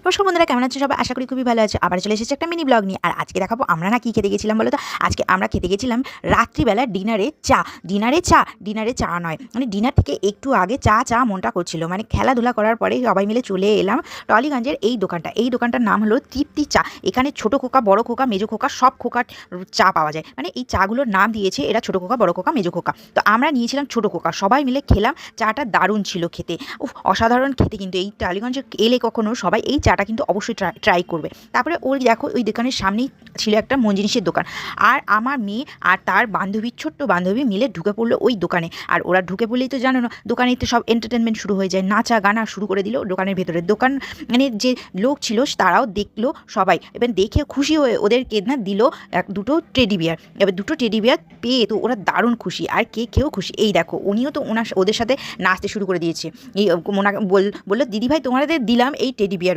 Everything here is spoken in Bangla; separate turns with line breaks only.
নমস্কার বন্ধুরা, কেমন আছো সবাই? আশা করি খুবই ভালো আছো। আবার চলে এসেছে একটা মিনি ব্লগ নিয়ে। আর আজকে দেখাবো আমরা না কি খেতে গেছিলাম বলো তো। আজকে আমরা খেতে গেছিলাম রাত্রিবেলা ডিনারে চা নয়, মানে ডিনার থেকে একটু আগে চা মনটা করছিল, মানে খেলাধুলা করার পরে সবাই মিলে চলে এলাম টলিগঞ্জের এই দোকানটার নাম হলো তৃপ্তি চা। এখানে ছোট খোকা, বড় খোকা, মেজো খোকা সব খোকার চা পাওয়া যায়। মানে এই চাগুলোর নাম দিয়েছে এরা ছোট খোকা, বড় খোকা, মেজো খোকা। তো আমরা নিয়েছিলাম ছোট খোকা, সবাই মিলে খেলাম। চাটা দারুণ ছিল খেতে, অসাধারণ খেতে। কিন্তু এই টালিগঞ্জে এলে কখনো সবাই এই চাটা কিন্তু অবশ্যই ট্রাই করবে। তারপরে ওই দেখো ওই দোকানের সামনেই ছিল একটা মন জিনিসের দোকান, আর আমার মেয়ে আর তার বান্ধবী, ছোট্ট বান্ধবী মিলে ঢুকে পড়লো ওই দোকানে। আর ওরা ঢুকে পড়লেই তো জানো না, দোকানেই তো সব এন্টারটেনমেন্ট শুরু হয়ে যায়, নাচা গানা শুরু করে দিল দোকানের ভেতরে। দোকান মানে যে লোক ছিল তারাও দেখলো সবাই, এবার দেখে খুশি হয়ে ওদেরকে না দিল দুটো টেডি বিয়ার। এবার দুটো টেডি বিয়ার পেয়ে তো ওরা দারুণ খুশি, আর কেউ খুশি। এই দেখো উনিও তো ওদের সাথে নাচতে শুরু করে দিয়েছে। এই বললো দিদি ভাই তোমাদের দিলাম এই টেডি বিয়ার।